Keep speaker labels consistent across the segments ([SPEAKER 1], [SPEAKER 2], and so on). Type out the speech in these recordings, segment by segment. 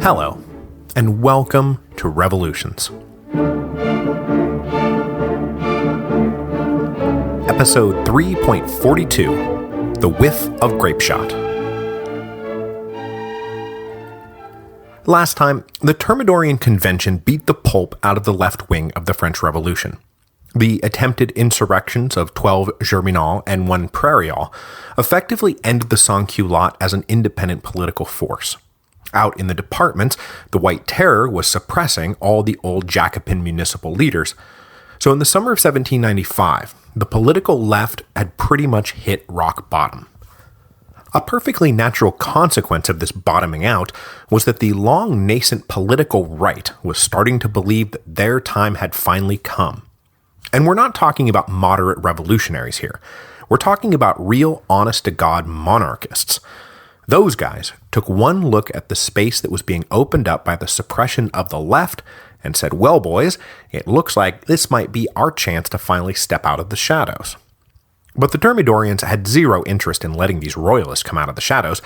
[SPEAKER 1] Hello, and welcome to Revolutions. Episode 3.42, The Whiff of Grapeshot. Last time, the Thermidorean Convention beat the pulp out of the left wing of the French Revolution. The attempted insurrections of 12 Germinal and 1 Prairial effectively ended the sans-culotte as an independent political force. Out in the departments, the White Terror was suppressing all the old Jacobin municipal leaders. So in the summer of 1795, the political left had pretty much hit rock bottom. A perfectly natural consequence of this bottoming out was that the long nascent political right was starting to believe that their time had finally come. And we're not talking about moderate revolutionaries here. We're talking about real honest-to-God monarchists. Those guys took one look at the space that was being opened up by the suppression of the left and said, well, boys, it looks like this might be our chance to finally step out of the shadows. But the Thermidorians had zero interest in letting these royalists come out of the shadows,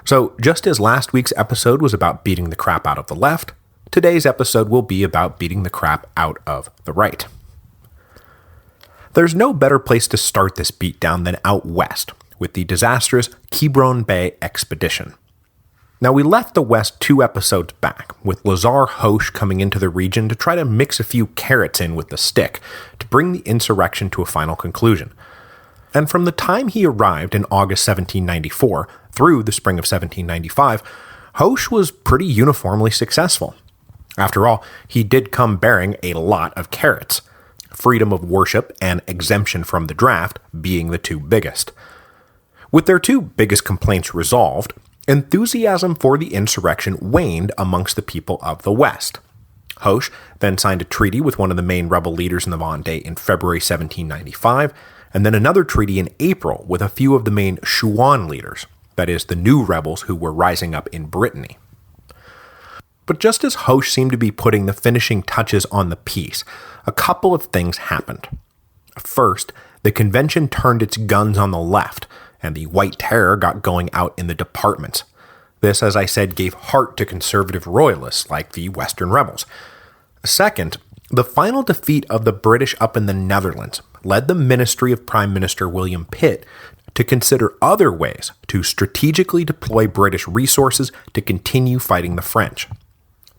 [SPEAKER 1] so just as last week's episode was about beating the crap out of the left, today's episode will be about beating the crap out of the right. There's no better place to start this beatdown than out west, with the disastrous Quiberon Bay expedition. Now, we left the West 2 episodes back, with Lazare Hoche coming into the region to try to mix a few carrots in with the stick to bring the insurrection to a final conclusion. And from the time he arrived in August 1794 through the spring of 1795, Hoche was pretty uniformly successful. After all, he did come bearing a lot of carrots, freedom of worship and exemption from the draft being the 2 biggest. With their 2 biggest complaints resolved, enthusiasm for the insurrection waned amongst the people of the West. Hoche then signed a treaty with one of the main rebel leaders in the Vendée in February 1795, and then another treaty in April with a few of the main Chouan leaders, that is, the new rebels who were rising up in Brittany. But just as Hoche seemed to be putting the finishing touches on the peace, a couple of things happened. First, the convention turned its guns on the left, and the White Terror got going out in the departments. This, as I said, gave heart to conservative royalists like the Western rebels. Second, the final defeat of the British up in the Netherlands led the Ministry of Prime Minister William Pitt to consider other ways to strategically deploy British resources to continue fighting the French.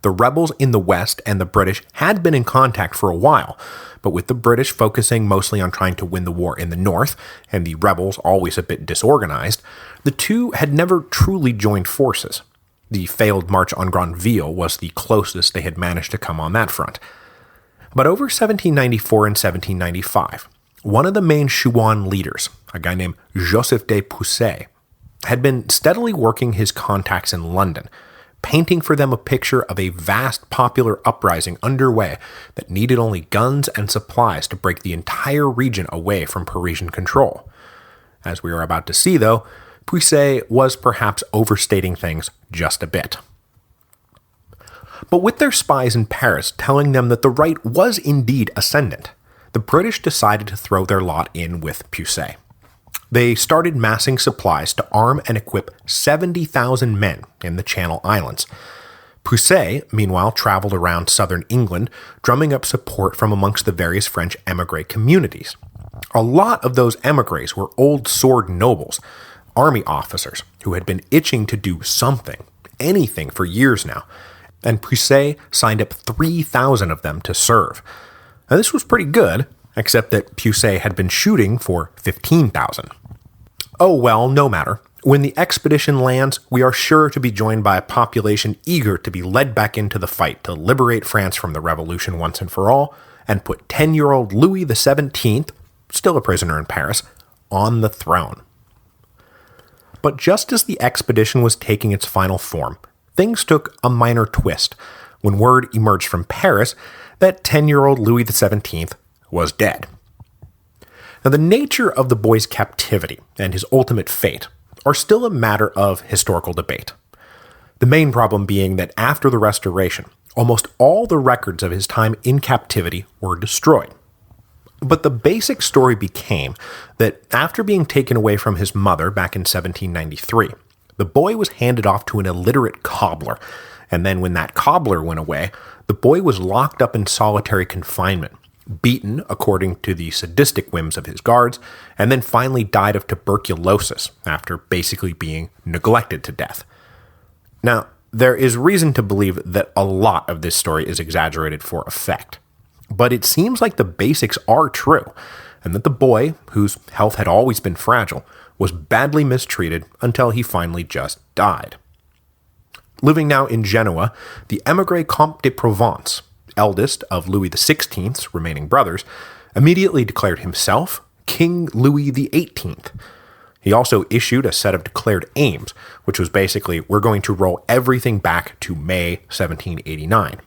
[SPEAKER 1] The rebels in the West and the British had been in contact for a while, but with the British focusing mostly on trying to win the war in the North, and the rebels always a bit disorganized, the 2 had never truly joined forces. The failed March on Granville was the closest they had managed to come on that front. But over 1794 and 1795, one of the main Chouan leaders, a guy named Joseph de Puisset, had been steadily working his contacts in London, painting for them a picture of a vast popular uprising underway that needed only guns and supplies to break the entire region away from Parisian control. As we are about to see, though, Puisset was perhaps overstating things just a bit. But with their spies in Paris telling them that the right was indeed ascendant, the British decided to throw their lot in with Puisset. They started massing supplies to arm and equip 70,000 men in the Channel Islands. Puisset, meanwhile, traveled around southern England, drumming up support from amongst the various French émigré communities. A lot of those émigrés were old sword nobles, army officers who had been itching to do something, anything for years now, and Puisset signed up 3,000 of them to serve. Now, this was pretty good, except that Puisset had been shooting for 15,000. Oh well, no matter. When the expedition lands, we are sure to be joined by a population eager to be led back into the fight to liberate France from the revolution once and for all, and put 10-year-old Louis XVII, still a prisoner in Paris, on the throne. But just as the expedition was taking its final form, things took a minor twist when word emerged from Paris that 10-year-old Louis XVII was dead. Now, the nature of the boy's captivity and his ultimate fate are still a matter of historical debate. The main problem being that after the Restoration, almost all the records of his time in captivity were destroyed. But the basic story became that after being taken away from his mother back in 1793, the boy was handed off to an illiterate cobbler, and then when that cobbler went away, the boy was locked up in solitary confinement, beaten according to the sadistic whims of his guards, and then finally died of tuberculosis after basically being neglected to death. Now, there is reason to believe that a lot of this story is exaggerated for effect, but it seems like the basics are true, and that the boy, whose health had always been fragile, was badly mistreated until he finally just died. Living now in Genoa, the émigré Comte de Provence, eldest of Louis XVI's remaining brothers, immediately declared himself King Louis XVIII. He also issued a set of declared aims, which was basically, we're going to roll everything back to May 1789.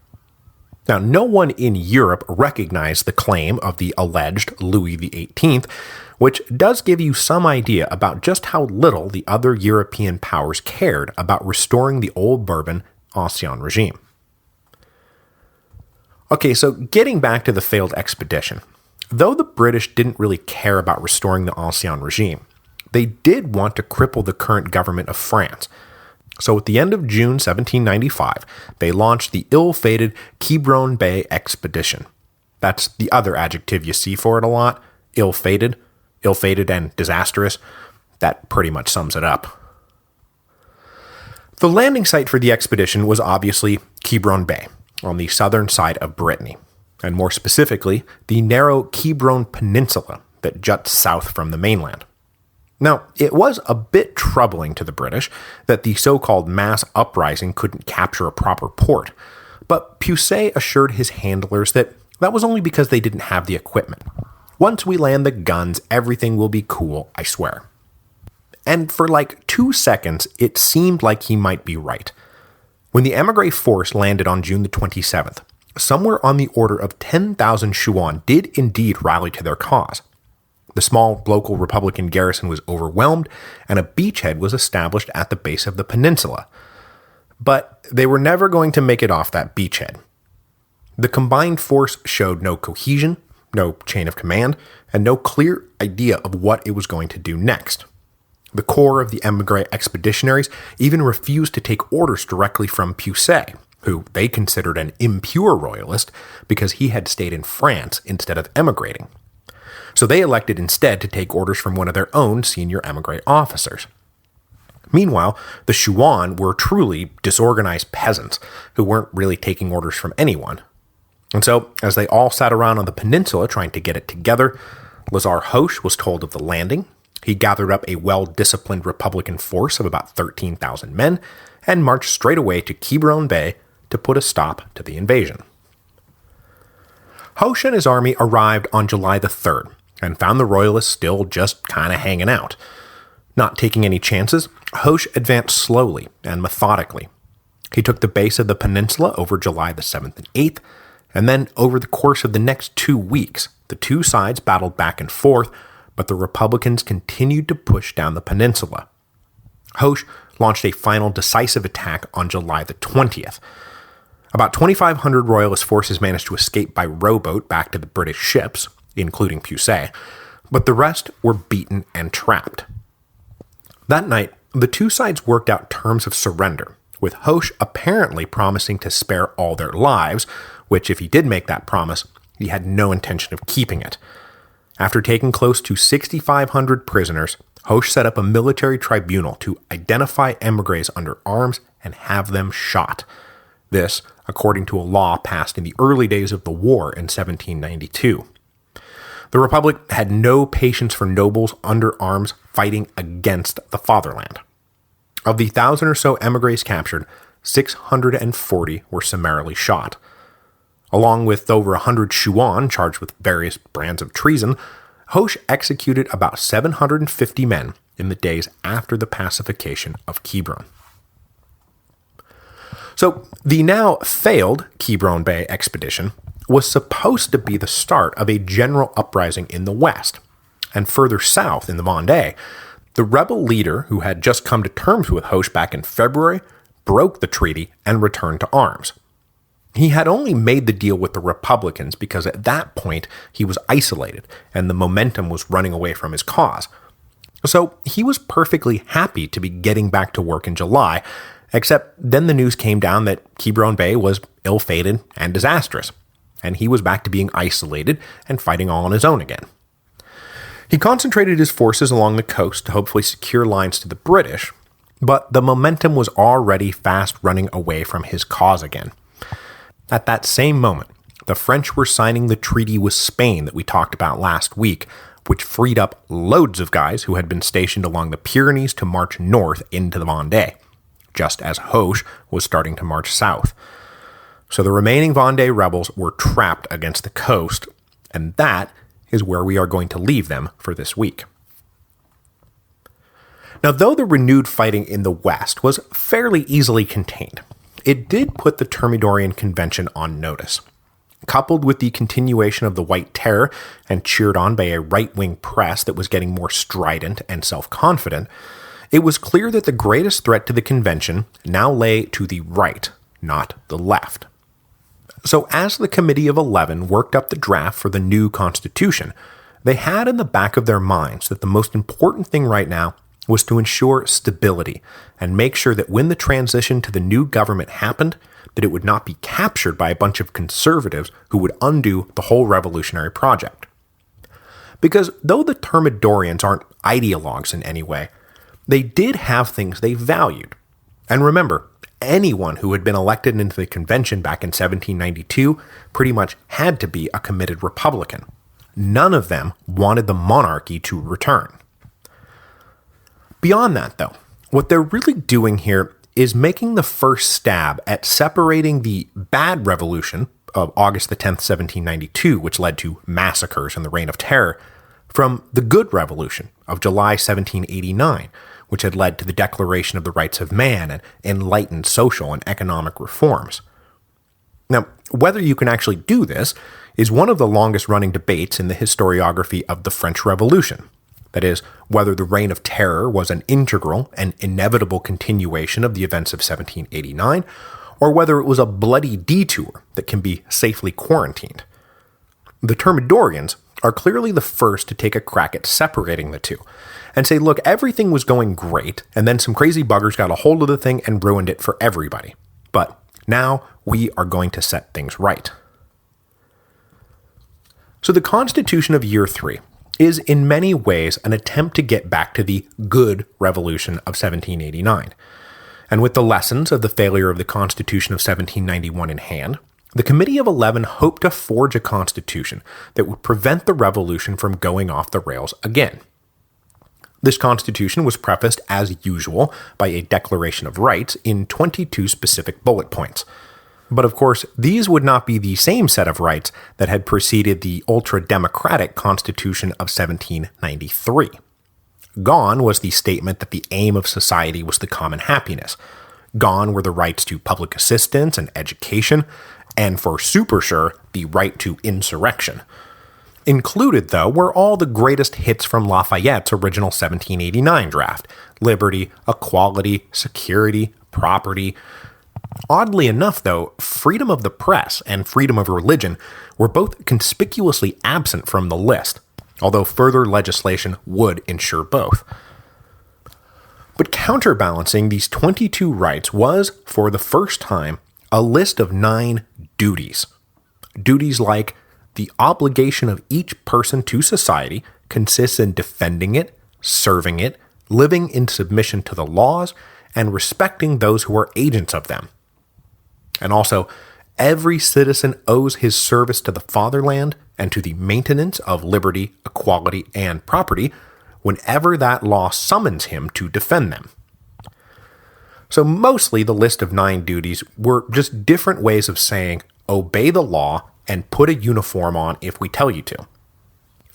[SPEAKER 1] Now, no one in Europe recognized the claim of the alleged Louis XVIII, which does give you some idea about just how little the other European powers cared about restoring the old Bourbon Ancien regime. Okay, so getting back to the failed expedition. Though the British didn't really care about restoring the Ancien regime, they did want to cripple the current government of France. So at the end of June 1795, they launched the ill-fated Quiberon Bay expedition. That's the other adjective you see for it a lot, ill-fated and disastrous. That pretty much sums it up. The landing site for the expedition was obviously Quiberon Bay, on the southern side of Brittany, and more specifically, the narrow Quiberon Peninsula that juts south from the mainland. Now, it was a bit troubling to the British that the so-called mass uprising couldn't capture a proper port, but Pusey assured his handlers that was only because they didn't have the equipment. Once we land the guns, everything will be cool, I swear. And for like 2 seconds, it seemed like he might be right. When the émigré force landed on June the 27th, somewhere on the order of 10,000 Chouans did indeed rally to their cause. The small local Republican garrison was overwhelmed, and a beachhead was established at the base of the peninsula. But they were never going to make it off that beachhead. The combined force showed no cohesion, no chain of command, and no clear idea of what it was going to do next. The core of the émigré expeditionaries even refused to take orders directly from Pusey, who they considered an impure royalist because he had stayed in France instead of emigrating. So they elected instead to take orders from one of their own senior émigré officers. Meanwhile, the Chouans were truly disorganized peasants who weren't really taking orders from anyone. And so, as they all sat around on the peninsula trying to get it together, Lazare Hoche was told of the landing. He gathered up a well-disciplined Republican force of about 13,000 men and marched straight away to Quiberon Bay to put a stop to the invasion. Hoche and his army arrived on July the 3rd and found the royalists still just kind of hanging out. Not taking any chances, Hoche advanced slowly and methodically. He took the base of the peninsula over July the 7th and 8th, and then over the course of the next 2 weeks, the two sides battled back and forth, but the Republicans continued to push down the peninsula. Hoche launched a final decisive attack on July the 20th. About 2,500 royalist forces managed to escape by rowboat back to the British ships, including Pusey, but the rest were beaten and trapped. That night, the two sides worked out terms of surrender, with Hoche apparently promising to spare all their lives, which, if he did make that promise, he had no intention of keeping it. After taking close to 6,500 prisoners, Hoche set up a military tribunal to identify émigrés under arms and have them shot. This, according to a law passed in the early days of the war in 1792. The Republic had no patience for nobles under arms fighting against the fatherland. Of the 1,000 or so émigrés captured, 640 were summarily shot. Along with over 100 Chouans charged with various brands of treason, Hoche executed about 750 men in the days after the pacification of Quiberon. So, the now failed Quiberon Bay expedition was supposed to be the start of a general uprising in the west, and further south in the Vendée, the rebel leader who had just come to terms with Hoche back in February broke the treaty and returned to arms. He had only made the deal with the Republicans because at that point he was isolated and the momentum was running away from his cause. So he was perfectly happy to be getting back to work in July, except then the news came down that Quiberon Bay was ill-fated and disastrous, and he was back to being isolated and fighting all on his own again. He concentrated his forces along the coast to hopefully secure lines to the British, but the momentum was already fast running away from his cause again. At that same moment, the French were signing the treaty with Spain that we talked about last week, which freed up loads of guys who had been stationed along the Pyrenees to march north into the Vendée, just as Hoche was starting to march south. So the remaining Vendée rebels were trapped against the coast, and that is where we are going to leave them for this week. Now, though the renewed fighting in the west was fairly easily contained, it did put the Thermidorean Convention on notice. Coupled with the continuation of the White Terror and cheered on by a right-wing press that was getting more strident and self-confident, it was clear that the greatest threat to the convention now lay to the right, not the left. So as the Committee of 11 worked up the draft for the new constitution, they had in the back of their minds that the most important thing right now was to ensure stability and make sure that when the transition to the new government happened, that it would not be captured by a bunch of conservatives who would undo the whole revolutionary project. Because though the Thermidorians aren't ideologues in any way, they did have things they valued. And remember, anyone who had been elected into the convention back in 1792 pretty much had to be a committed Republican. None of them wanted the monarchy to return. Beyond that, though, what they're really doing here is making the first stab at separating the bad revolution of August the 10th, 1792, which led to massacres and the Reign of Terror, from the good revolution of July 1789, which had led to the Declaration of the Rights of Man and enlightened social and economic reforms. Now, whether you can actually do this is one of the longest-running debates in the historiography of the French Revolution. That is, whether the Reign of Terror was an integral and inevitable continuation of the events of 1789, or whether it was a bloody detour that can be safely quarantined. The Thermidorians are clearly the first to take a crack at separating the two, and say, look, everything was going great, and then some crazy buggers got a hold of the thing and ruined it for everybody. But now we are going to set things right. So the Constitution of Year 3 is in many ways an attempt to get back to the good revolution of 1789. And with the lessons of the failure of the Constitution of 1791 in hand, the Committee of 11 hoped to forge a constitution that would prevent the revolution from going off the rails again. This constitution was prefaced, as usual, by a Declaration of Rights in 22 specific bullet points. But of course, these would not be the same set of rights that had preceded the ultra-democratic Constitution of 1793. Gone was the statement that the aim of society was the common happiness. Gone were the rights to public assistance and education, and for super sure, the right to insurrection. Included, though, were all the greatest hits from Lafayette's original 1789 draft: liberty, equality, security, property. Oddly enough, though, freedom of the press and freedom of religion were both conspicuously absent from the list, although further legislation would ensure both. But counterbalancing these 22 rights was, for the first time, a list of 9 duties. Duties like the obligation of each person to society consists in defending it, serving it, living in submission to the laws, and respecting those who are agents of them. And also, every citizen owes his service to the fatherland and to the maintenance of liberty, equality, and property whenever that law summons him to defend them. So mostly the list of 9 duties were just different ways of saying, obey the law and put a uniform on if we tell you to.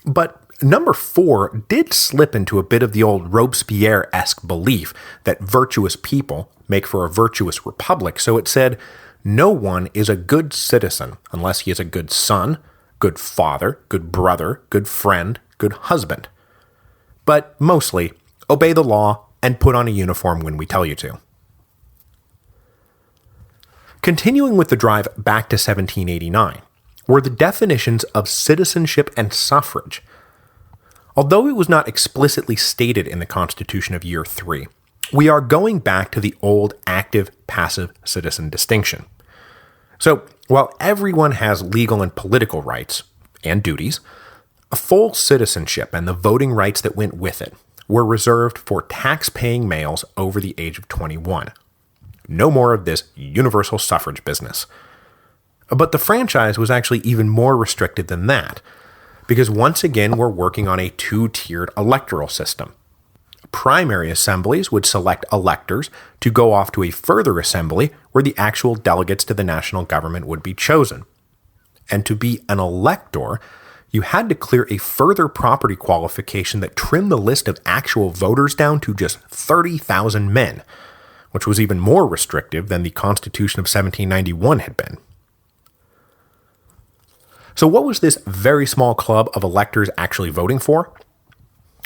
[SPEAKER 1] But number 4 did slip into a bit of the old Robespierre-esque belief that virtuous people make for a virtuous republic, so it said, no one is a good citizen unless he is a good son, good father, good brother, good friend, good husband. But mostly, obey the law and put on a uniform when we tell you to. Continuing with the drive back to 1789 were the definitions of citizenship and suffrage. Although it was not explicitly stated in the Constitution of Year 3, we are going back to the old active-passive citizen distinction. So, while everyone has legal and political rights, and duties, a full citizenship and the voting rights that went with it were reserved for tax-paying males over the age of 21. No more of this universal suffrage business. But the franchise was actually even more restricted than that, because once again we're working on a two-tiered electoral system. Primary assemblies would select electors to go off to a further assembly where the actual delegates to the national government would be chosen. And to be an elector, you had to clear a further property qualification that trimmed the list of actual voters down to just 30,000 men, which was even more restrictive than the Constitution of 1791 had been. So what was this very small club of electors actually voting for?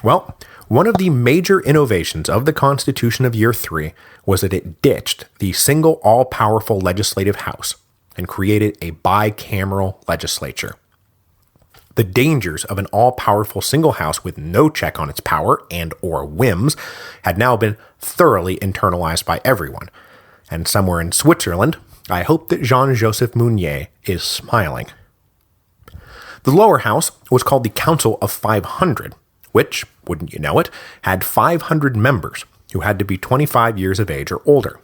[SPEAKER 1] Well, one of the major innovations of the Constitution of Year 3 was that it ditched the single all-powerful legislative house and created a bicameral legislature. The dangers of an all-powerful single house with no check on its power and or whims had now been thoroughly internalized by everyone. And somewhere in Switzerland, I hope that Jean-Joseph Mounier is smiling. The lower house was called the Council of 500, which, wouldn't you know it, had 500 members who had to be 25 years of age or older.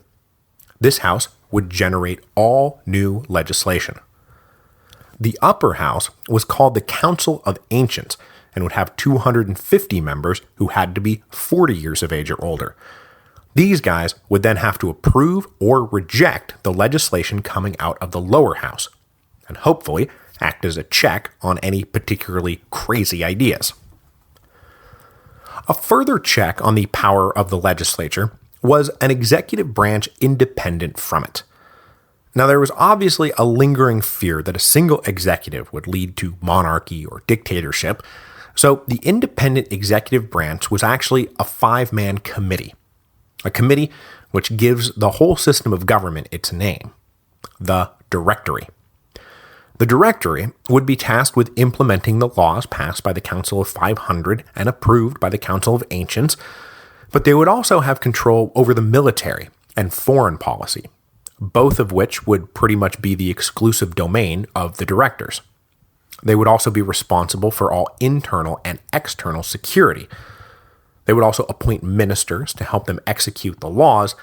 [SPEAKER 1] This house would generate all new legislation. The upper house was called the Council of Ancients and would have 250 members who had to be 40 years of age or older. These guys would then have to approve or reject the legislation coming out of the lower house, and hopefully act as a check on any particularly crazy ideas. A further check on the power of the legislature was an executive branch independent from it. Now, there was obviously a lingering fear that a single executive would lead to monarchy or dictatorship, so the independent executive branch was actually a 5-man committee. A committee which gives the whole system of government its name, the Directory. The Directory would be tasked with implementing the laws passed by the Council of 500 and approved by the Council of Ancients, but they would also have control over the military and foreign policy, both of which would pretty much be the exclusive domain of the directors. They would also be responsible for all internal and external security. They would also appoint ministers to help them execute the laws,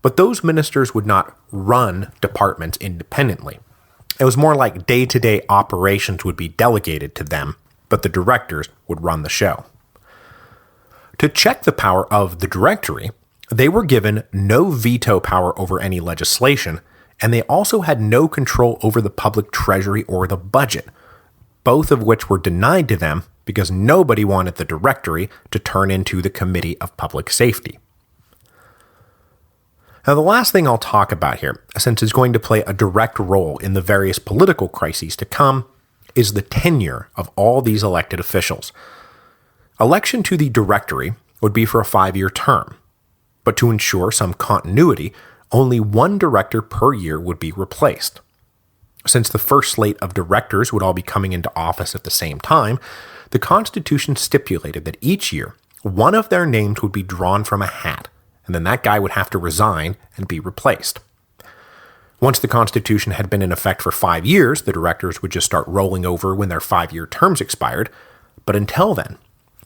[SPEAKER 1] but those ministers would not run departments independently. It was more like day-to-day operations would be delegated to them, but the directors would run the show. To check the power of the Directory, they were given no veto power over any legislation, and they also had no control over the public treasury or the budget, both of which were denied to them because nobody wanted the Directory to turn into the Committee of Public Safety. Now, the last thing I'll talk about here, since it's going to play a direct role in the various political crises to come, is the tenure of all these elected officials. Election to the Directory would be for a 5-year term, but to ensure some continuity, only one director per year would be replaced. Since the first slate of directors would all be coming into office at the same time, the Constitution stipulated that each year, one of their names would be drawn from a hat, and then that guy would have to resign and be replaced. Once the Constitution had been in effect for 5 years, the directors would just start rolling over when their 5-year terms expired, but until then,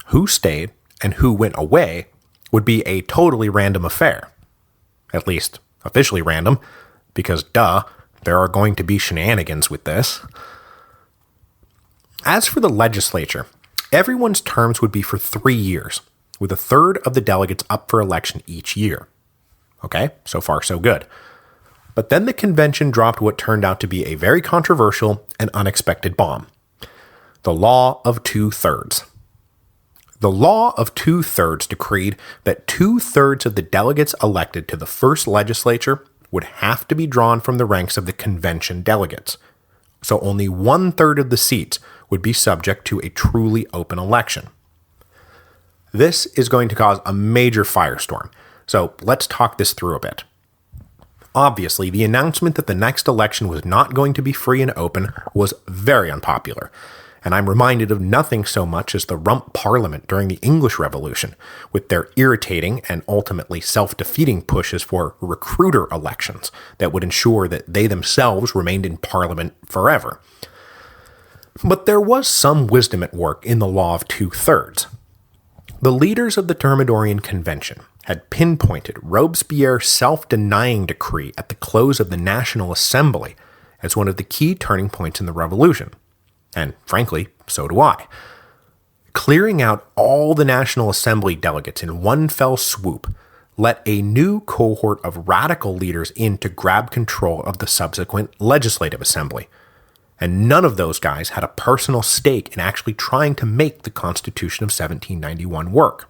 [SPEAKER 1] who stayed and who went away would be a totally random affair. At least, officially random, because there are going to be shenanigans with this. As for the legislature, everyone's terms would be for 3 years, with a third of the delegates up for election each year. Okay, so far so good. But then the convention dropped what turned out to be a very controversial and unexpected bomb. The Law of 2/3. The Law of 2/3 decreed that 2/3 of the delegates elected to the first legislature would have to be drawn from the ranks of the convention delegates. So only 1/3 of the seats would be subject to a truly open election. This is going to cause a major firestorm, so let's talk this through a bit. Obviously, the announcement that the next election was not going to be free and open was very unpopular, and I'm reminded of nothing so much as the Rump Parliament during the English Revolution, with their irritating and ultimately self-defeating pushes for recruiter elections that would ensure that they themselves remained in Parliament forever. But there was some wisdom at work in the law of 2/3. The leaders of the Thermidorean Convention had pinpointed Robespierre's self-denying decree at the close of the National Assembly as one of the key turning points in the revolution. And frankly, so do I. Clearing out all the National Assembly delegates in one fell swoop let a new cohort of radical leaders in to grab control of the subsequent Legislative Assembly. And none of those guys had a personal stake in actually trying to make the Constitution of 1791 work.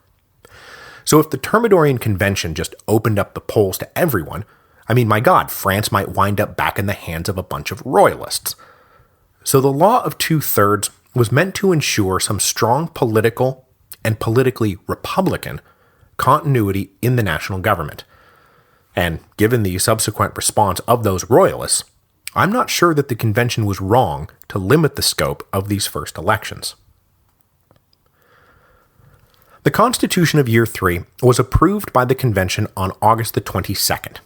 [SPEAKER 1] So if the Thermidorean Convention just opened up the polls to everyone, I mean, my God, France might wind up back in the hands of a bunch of royalists. So the law of 2/3 was meant to ensure some strong political and politically Republican continuity in the national government. And given the subsequent response of those royalists, I'm not sure that the convention was wrong to limit the scope of these first elections. The Constitution of Year 3 was approved by the convention on August the 22nd,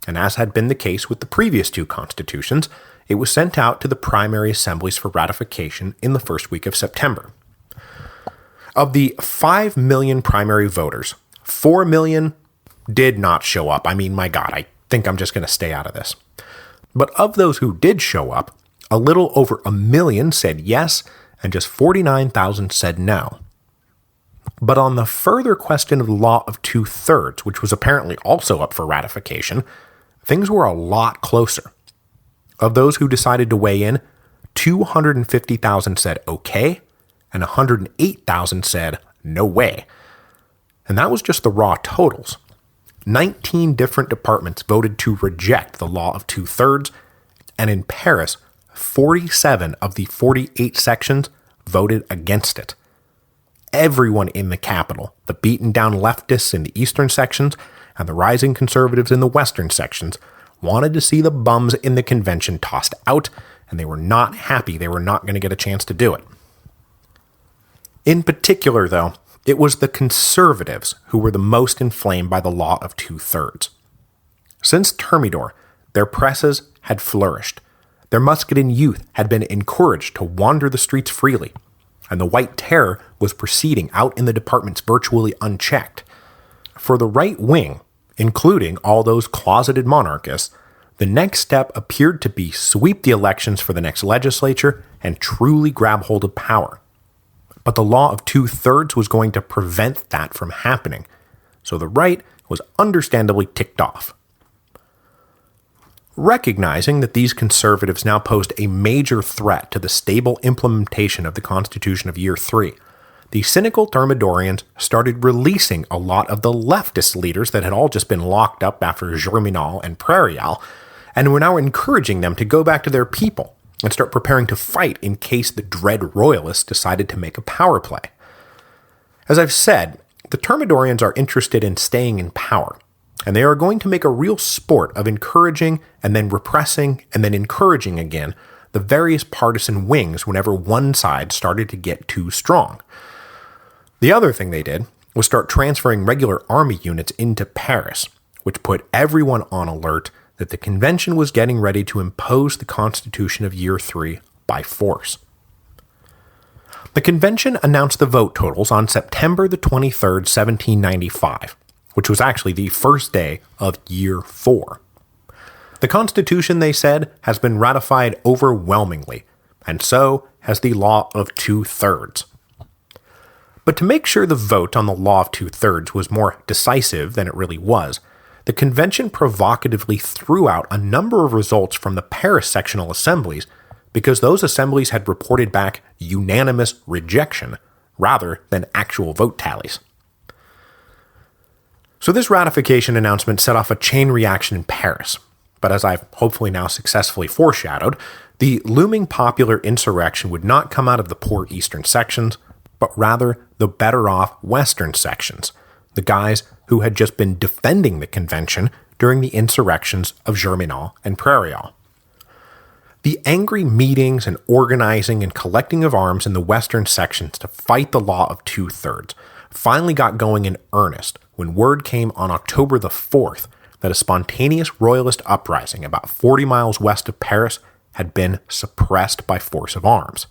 [SPEAKER 1] and as had been the case with the previous two constitutions, it was sent out to the primary assemblies for ratification in the first week of September. Of the 5 million primary voters, 4 million did not show up. I mean, my God, I think I'm just going to stay out of this. But of those who did show up, a little over 1 million said yes, and just 49,000 said no. But on the further question of the law of 2/3, which was apparently also up for ratification, things were a lot closer. Of those who decided to weigh in, 250,000 said okay, and 108,000 said no way. And that was just the raw totals. 19 different departments voted to reject the law of 2/3, and in Paris, 47 of the 48 sections voted against it. Everyone in the capital, the beaten-down leftists in the eastern sections and the rising conservatives in the western sections, wanted to see the bums in the convention tossed out, and they were not happy they were not going to get a chance to do it. In particular, though, it was the conservatives who were the most inflamed by the law of 2/3. Since Thermidor, their presses had flourished. Their Muscadin youth had been encouraged to wander the streets freely, and the White Terror was proceeding out in the departments virtually unchecked. For the right wing, including all those closeted monarchists, the next step appeared to be sweep the elections for the next legislature and truly grab hold of power. But the law of 2/3 was going to prevent that from happening, so the right was understandably ticked off. Recognizing that these conservatives now posed a major threat to the stable implementation of the Constitution of Year 3, the cynical Thermidorians started releasing a lot of the leftist leaders that had all just been locked up after Germinal and Prairial, and were now encouraging them to go back to their people and start preparing to fight in case the dread royalists decided to make a power play. As I've said, the Thermidorians are interested in staying in power, and they are going to make a real sport of encouraging and then repressing and then encouraging again the various partisan wings whenever one side started to get too strong. The other thing they did was start transferring regular army units into Paris, which put everyone on alert that the convention was getting ready to impose the Constitution of Year 3 by force. The convention announced the vote totals on September the 23rd, 1795, which was actually the first day of Year 4. The Constitution, they said, has been ratified overwhelmingly, and so has the law of 2/3. But to make sure the vote on the law of 2/3 was more decisive than it really was, the convention provocatively threw out a number of results from the Paris sectional assemblies because those assemblies had reported back unanimous rejection rather than actual vote tallies. So this ratification announcement set off a chain reaction in Paris, but as I've hopefully now successfully foreshadowed, the looming popular insurrection would not come out of the poor eastern sections, but rather the better-off western sections, the guys who had just been defending the convention during the insurrections of Germinal and Prairial. The angry meetings and organizing and collecting of arms in the western sections to fight the law of 2/3 finally got going in earnest when word came on October the 4th that a spontaneous royalist uprising about 40 miles west of Paris had been suppressed by force of arms.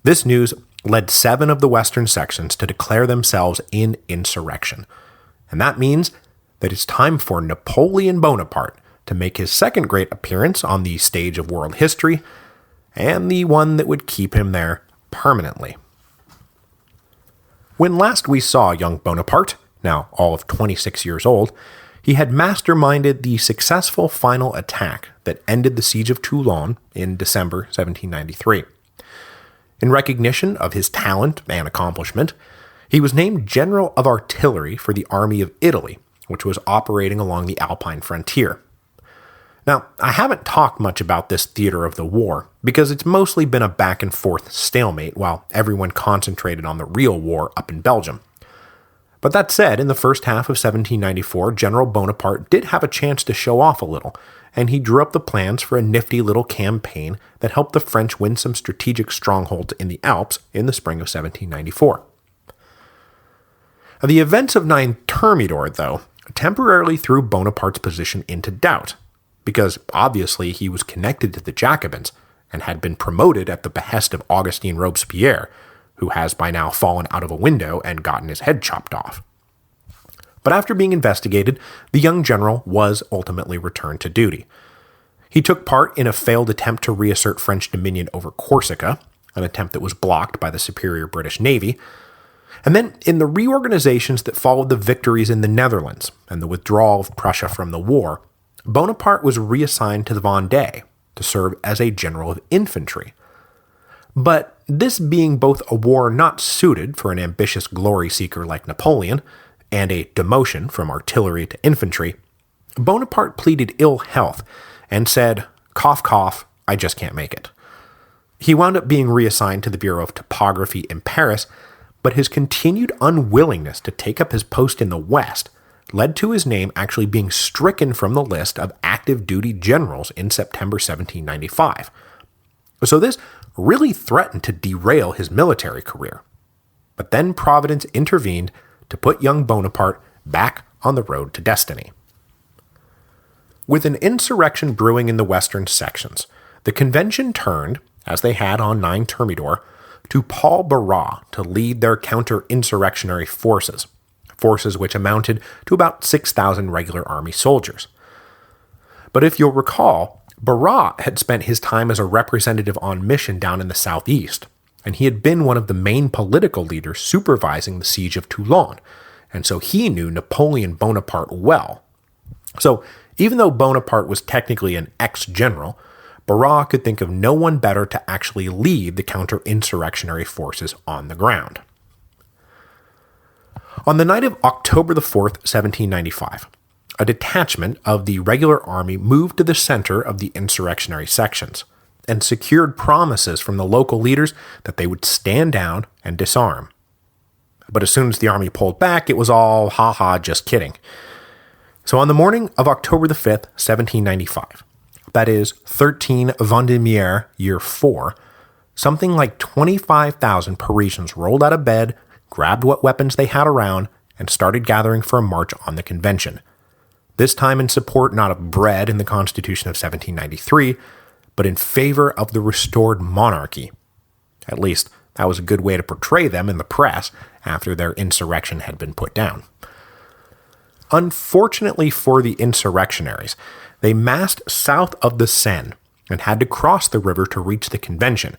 [SPEAKER 1] This news led 7 of the western sections to declare themselves in insurrection, and that means that it's time for Napoleon Bonaparte to make his second great appearance on the stage of world history, and the one that would keep him there permanently. When last we saw young Bonaparte, now all of 26 years old, he had masterminded the successful final attack that ended the siege of Toulon in December 1793. In recognition of his talent and accomplishment, he was named General of Artillery for the Army of Italy, which was operating along the Alpine frontier. Now, I haven't talked much about this theater of the war, because it's mostly been a back-and-forth stalemate while everyone concentrated on the real war up in Belgium. But that said, in the first half of 1794, General Bonaparte did have a chance to show off a little, and he drew up the plans for a nifty little campaign that helped the French win some strategic strongholds in the Alps in the spring of 1794. Now, the events of 9 Thermidor, though, temporarily threw Bonaparte's position into doubt, because obviously he was connected to the Jacobins and had been promoted at the behest of Augustin Robespierre, who has by now fallen out of a window and gotten his head chopped off. But after being investigated, the young general was ultimately returned to duty. He took part in a failed attempt to reassert French dominion over Corsica, an attempt that was blocked by the superior British Navy, and then in the reorganizations that followed the victories in the Netherlands and the withdrawal of Prussia from the war, Bonaparte was reassigned to the Vendée to serve as a general of infantry. But this being both a war not suited for an ambitious glory seeker like Napoleon, and a demotion from artillery to infantry, Bonaparte pleaded ill health and said, "Cough, cough, I just can't make it." He wound up being reassigned to the Bureau of Topography in Paris, but his continued unwillingness to take up his post in the West led to his name actually being stricken from the list of active duty generals in September 1795. So this really threatened to derail his military career. But then Providence intervened to put young Bonaparte back on the road to destiny. With an insurrection brewing in the western sections, the convention turned, as they had on 9 Thermidor, to Paul Barras to lead their counter-insurrectionary forces which amounted to about 6,000 regular army soldiers. But if you'll recall, Barras had spent his time as a representative on mission down in the southeast, and he had been one of the main political leaders supervising the siege of Toulon, and so he knew Napoleon Bonaparte well. So even though Bonaparte was technically an ex-general, Barras could think of no one better to actually lead the counter-insurrectionary forces on the ground. On the night of October the 4th, 1795, a detachment of the regular army moved to the center of the insurrectionary sections and secured promises from the local leaders that they would stand down and disarm. But as soon as the army pulled back, it was all, ha-ha, just kidding. So on the morning of October the 5th, 1795, that is 13 Vendémiaire, year 4, something like 25,000 Parisians rolled out of bed, grabbed what weapons they had around, and started gathering for a march on the convention. This time in support not of bread in the Constitution of 1793, but in favor of the restored monarchy. At least, that was a good way to portray them in the press after their insurrection had been put down. Unfortunately for the insurrectionaries, they massed south of the Seine and had to cross the river to reach the convention,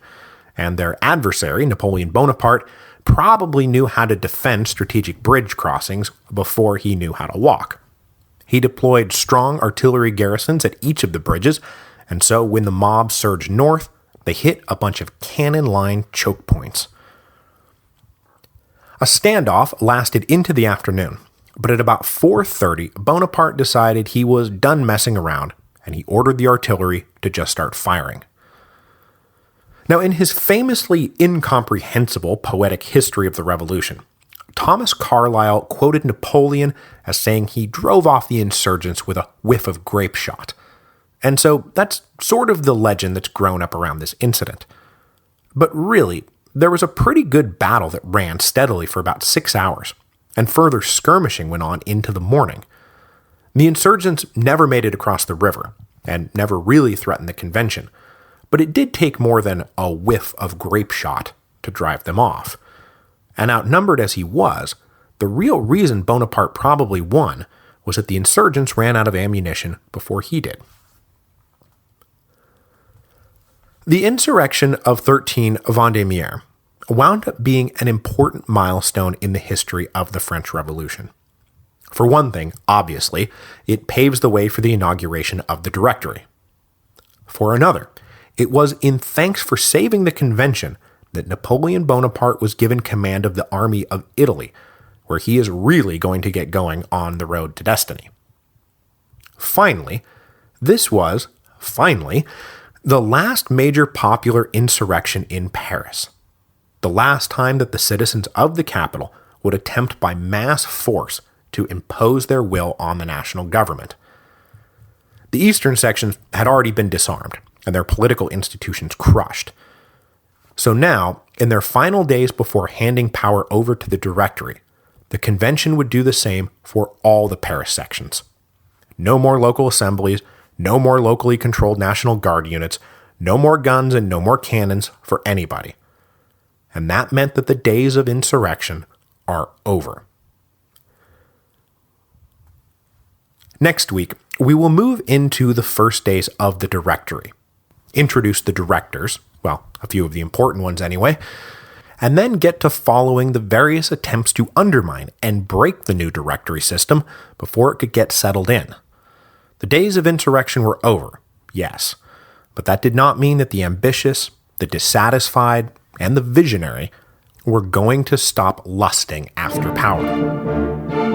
[SPEAKER 1] and their adversary, Napoleon Bonaparte, probably knew how to defend strategic bridge crossings before he knew how to walk. He deployed strong artillery garrisons at each of the bridges, and so when the mob surged north, they hit a bunch of cannon-line choke points. A standoff lasted into the afternoon, but at about 4:30, Bonaparte decided he was done messing around, and he ordered the artillery to just start firing. Now, in his famously incomprehensible poetic history of the revolution, Thomas Carlyle quoted Napoleon as saying he drove off the insurgents with a whiff of grapeshot. And so that's sort of the legend that's grown up around this incident. But really, there was a pretty good battle that ran steadily for about 6 hours, and further skirmishing went on into the morning. The insurgents never made it across the river, and never really threatened the convention, but it did take more than a whiff of grapeshot to drive them off. And outnumbered as he was, the real reason Bonaparte probably won was that the insurgents ran out of ammunition before he did. The insurrection of 13 Vendémiaire wound up being an important milestone in the history of the French Revolution. For one thing, obviously, it paves the way for the inauguration of the Directory. For another, it was in thanks for saving the convention that Napoleon Bonaparte was given command of the army of Italy, where he is really going to get going on the road to destiny. Finally, this was, the last major popular insurrection in Paris. The last time that the citizens of the capital would attempt by mass force to impose their will on the national government. The eastern sections had already been disarmed, and their political institutions crushed. So now, in their final days before handing power over to the Directory, the convention would do the same for all the Paris sections. No more local assemblies, no more locally controlled National Guard units, no more guns and no more cannons for anybody. And that meant that the days of insurrection are over. Next week, we will move into the first days of the Directory, introduce the directors, well, a few of the important ones anyway, and then get to following the various attempts to undermine and break the new Directory system before it could get settled in. The days of insurrection were over, yes, but that did not mean that the ambitious, the dissatisfied, and the visionary were going to stop lusting after power.